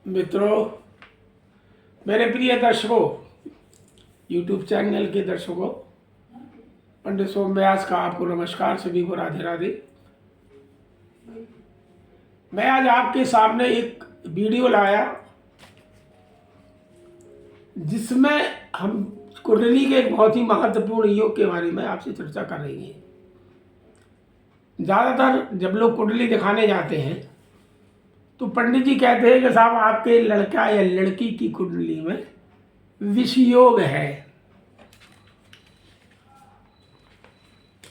मित्रों, मेरे प्रिय दर्शकों, यूट्यूब चैनल के दर्शकों, पंडित सोम व्यास का आपको नमस्कार। सभी को राधे राधे। मैं आज आपके सामने एक वीडियो लाया जिसमें हम कुंडली के एक बहुत ही महत्वपूर्ण योग के बारे में आपसे चर्चा कर रहे हैं। ज़्यादातर जब लोग कुंडली दिखाने जाते हैं तो पंडित जी कहते हैं कि साहब आपके लड़का या लड़की की कुंडली में विषयोग है,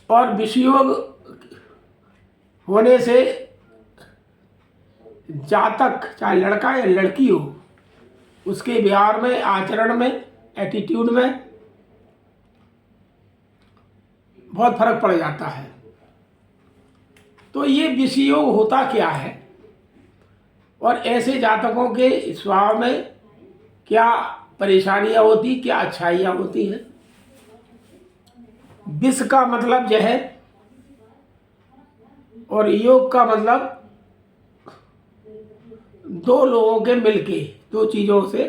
और विषयोग होने से जातक चाहे लड़का या लड़की हो, उसके व्यवहार में, आचरण में, एटीट्यूड में बहुत फर्क पड़ जाता है। तो ये विषयोग होता क्या है और ऐसे जातकों के स्वभाव में क्या परेशानियां होती, क्या अच्छाइयां होती हैं। विष का मतलब जहर और योग का मतलब दो लोगों के मिलके, दो चीज़ों से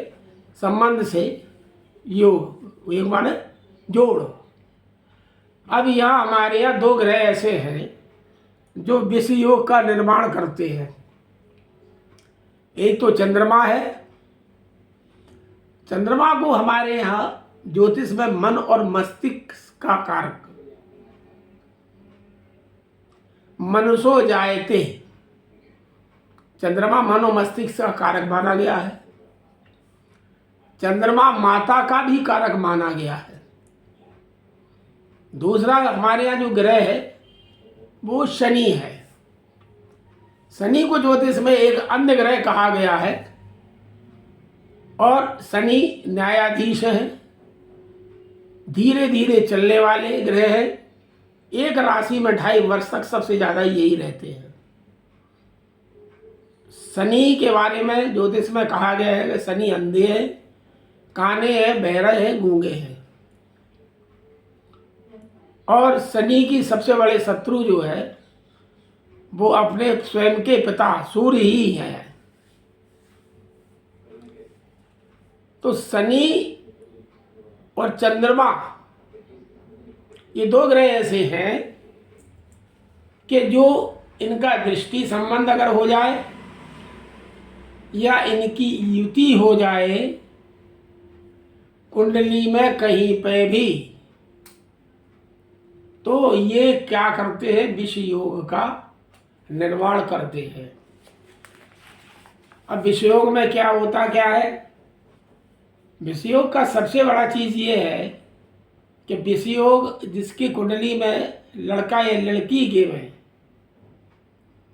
संबंध से योग माने जोड़। अब यहाँ हमारे यहाँ दो ग्रह ऐसे हैं जो विष योग का निर्माण करते हैं। एक तो चंद्रमा है। चंद्रमा को हमारे यहाँ ज्योतिष में मन और मस्तिष्क का कारक, मनसो जायते, चंद्रमा मन और मस्तिष्क का कारक माना गया है। चंद्रमा माता का भी कारक माना गया है। दूसरा हमारे यहाँ जो ग्रह है वो शनि है। शनि को ज्योतिष में एक अन्य ग्रह कहा गया है, और शनि न्यायाधीश है, धीरे धीरे चलने वाले ग्रह है। एक राशि में 2.5 वर्ष तक सबसे ज़्यादा यही रहते हैं। शनि के बारे में ज्योतिष में कहा गया है कि शनि अंधे हैं, काने हैं, बहरे हैं, गूंगे हैं, और शनि की सबसे बड़े शत्रु जो है वो अपने स्वयं के पिता सूर्य ही है। तो शनि और चंद्रमा ये दो ग्रह ऐसे हैं कि जो इनका दृष्टि संबंध अगर हो जाए या इनकी युति हो जाए कुंडली में कहीं पे भी, तो ये क्या करते हैं, विष योग का निर्माण करते हैं। अब विष योग में क्या होता क्या है? विष योग का सबसे बड़ा चीज ये है कि विष योग जिसकी कुंडली में लड़का या लड़की के में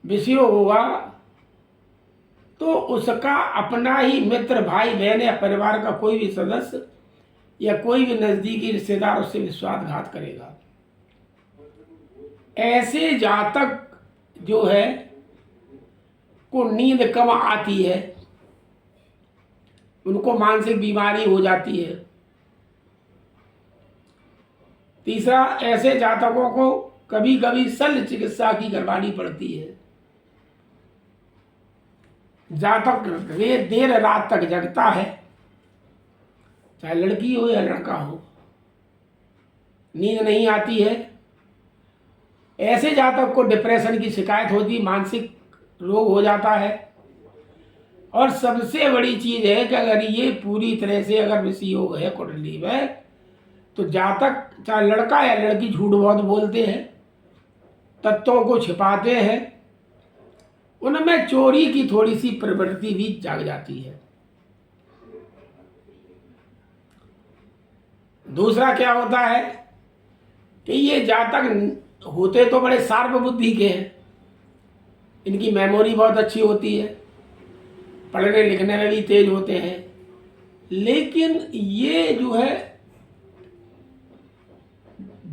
विष योग होगा तो उसका अपना ही मित्र, भाई बहन या परिवार का कोई भी सदस्य या कोई भी नजदीकी रिश्तेदार उससे विश्वासघात करेगा। ऐसे जातक जो है को नींद कम आती है, उनको मानसिक बीमारी हो जाती है। तीसरा, ऐसे जातकों को कभी कभी शल्य चिकित्सा की करवानी पड़ती है। जातक देर रात तक जगता है, चाहे लड़की हो या लड़का हो, नींद नहीं आती है। ऐसे जातक को डिप्रेशन की शिकायत होती, मानसिक रोग हो जाता है। और सबसे बड़ी चीज है कि अगर ये पूरी तरह से अगर विष योग है कुंडली में, तो जातक चाहे लड़का या लड़की झूठ बहुत बोलते हैं, तत्वों को छिपाते हैं, उनमें चोरी की थोड़ी सी प्रवृत्ति भी जाग जाती है। दूसरा क्या होता है कि ये जातक होते तो बड़े शार्प बुद्धि के हैं, इनकी मेमोरी बहुत अच्छी होती है, पढ़ने लिखने में भी तेज होते हैं, लेकिन ये जो है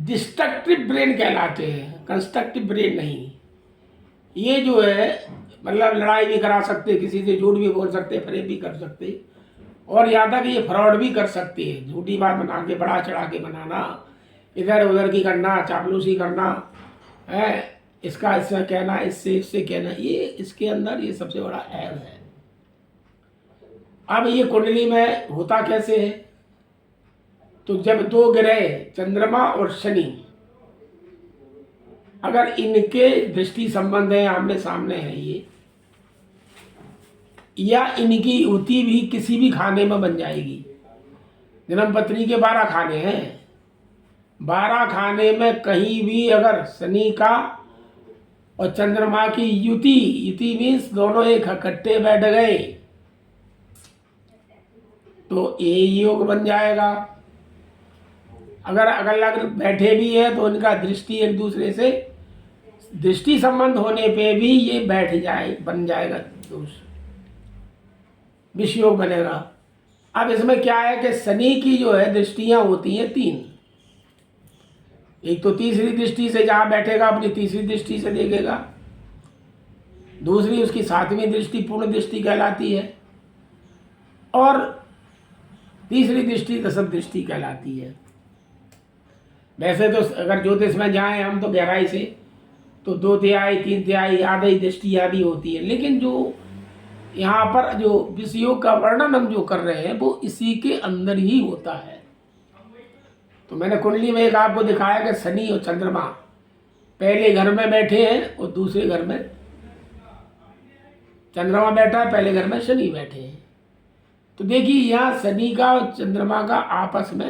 डिस्ट्रक्टिव ब्रेन कहलाते हैं, कंस्ट्रक्टिव ब्रेन नहीं। ये जो है मतलब लड़ाई भी करा सकते, किसी से झूठ भी बोल सकते, फरेब भी कर सकते, और यहाँ तक ये फ्रॉड भी कर सकते हैं। झूठी बात बना के, बढ़ा चढ़ा के बनाना, इधर उधर की करना, चापलूसी करना है, इसका इससे कहना, इससे कहना, ये इसके अंदर ये सबसे बड़ा ऐब है। अब ये कुंडली में होता कैसे है, तो जब दो ग्रह चंद्रमा और शनि अगर इनके दृष्टि संबंध है, आमने सामने है ये, या इनकी युति भी किसी भी खाने में बन जाएगी। जन्म पत्री के 12 खाने हैं, 12 खाने में कहीं भी अगर शनि का और चंद्रमा की युति मीन्स दोनों एक इकट्ठे बैठ गए तो ये योग बन जाएगा। अगर अलग बैठे भी है तो उनका दृष्टि एक दूसरे से दृष्टि संबंध होने पे भी ये बैठ जाए, बन जाएगा, विषय योग बनेगा। अब इसमें क्या है कि शनि की जो है दृष्टियां होती हैं 3। एक तो तीसरी दृष्टि से जहाँ बैठेगा अपनी तीसरी दृष्टि से देखेगा, दूसरी उसकी 7वीं दृष्टि पूर्ण दृष्टि कहलाती है, और तीसरी दृष्टि दशम दृष्टि कहलाती है। वैसे तो अगर ज्योतिष में जाएं हम तो गहराई से तो 2/3 3/3 आधी दृष्टि आदि होती है, लेकिन जो यहाँ पर जो विषयों का वर्णन हम जो कर रहे हैं वो इसी के अंदर ही होता है। तो मैंने कुंडली में एक आपको दिखाया कि शनि और चंद्रमा पहले घर में बैठे हैं और दूसरे घर में चंद्रमा बैठा है, पहले घर में शनि बैठे हैं। तो देखिए यहाँ शनि का और चंद्रमा का आपस में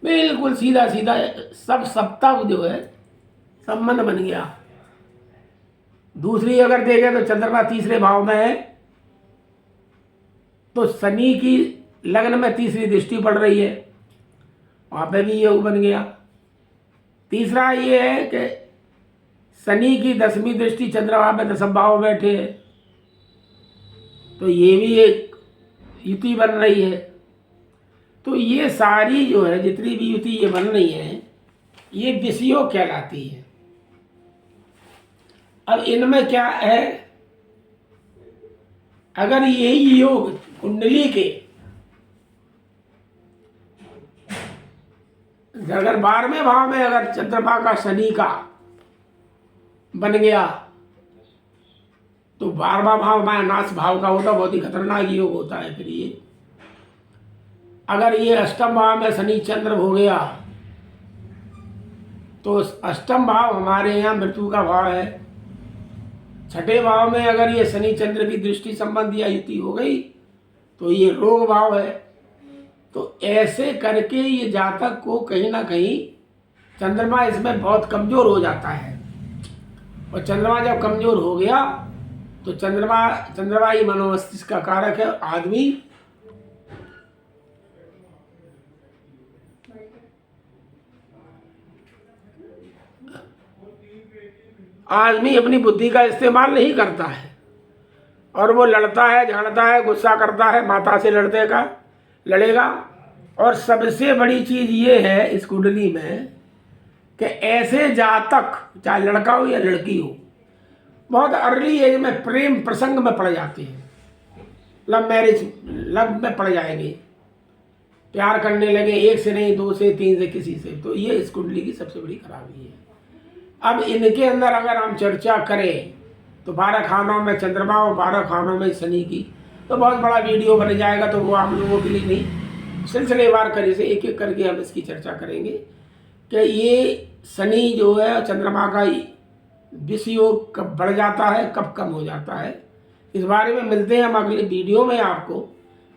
बिल्कुल सीधा सीधा सब सप्ताह जो है संबंध बन गया। दूसरी अगर देखें तो चंद्रमा तीसरे भाव में है तो शनि की लग्न में तीसरी दृष्टि पड़ रही है, वहाँ पे भी योग बन गया। तीसरा ये है कि शनि की 10वीं दृष्टि चंद्रमा में दशम भाव में बैठे है तो ये भी एक युति बन रही है। तो ये सारी जो है जितनी भी युति ये बन रही है ये विषयोग कहलाती है। अब इनमें क्या है, अगर यही योग कुंडली के अगर 12वें भाव में अगर चंद्रमा का शनि का बन गया तो 12वां भाव में नाश भाव का होता, बहुत ही खतरनाक योग होता है। फिर ये अगर ये अष्टम भाव में शनि चंद्र हो गया तो अष्टम भाव हमारे यहाँ मृत्यु का भाव है। 6ठे भाव में अगर ये शनि चंद्र की दृष्टि संबंधी या युति हो गई तो ये रोग भाव है। तो ऐसे करके ये जातक को कहीं ना कहीं चंद्रमा इसमें बहुत कमजोर हो जाता है, और चंद्रमा जब कमजोर हो गया तो चंद्रमा ही मनोमस्तिष्क का कारक है। आदमी अपनी बुद्धि का इस्तेमाल नहीं करता है और वो लड़ता है, झगड़ता है, गुस्सा करता है, माता से लड़ेगा। और सबसे बड़ी चीज ये है इस कुंडली में कि ऐसे जातक चाहे लड़का हो या लड़की हो बहुत अर्ली एज में प्रेम प्रसंग में पड़ जाते हैं, लव में पड़ जाएंगे, प्यार करने लगे, एक से नहीं 2 से 3 से किसी से। तो ये इस कुंडली की सबसे बड़ी खराबी है। अब इनके अंदर अगर हम चर्चा करें तो 12 खानों में चंद्रमा और 12 खानों में शनि की तो बहुत बड़ा वीडियो बन जाएगा, तो वो आप लोगों के लिए नहीं, सिलसिलेवार करे से एक एक करके हम इसकी चर्चा करेंगे कि ये शनि जो है चंद्रमा का विषयोग कब बढ़ जाता है, कब कम हो जाता है, इस बारे में मिलते हैं हम अगले वीडियो में आपको।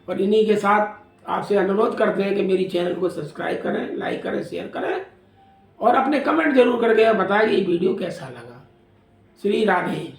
और इन्हीं के साथ आपसे अनुरोध करते हैं कि मेरी चैनल को सब्सक्राइब करें, लाइक करें, शेयर करें और अपने कमेंट जरूर करके बताएं कि ये वीडियो कैसा लगा। श्री राधे।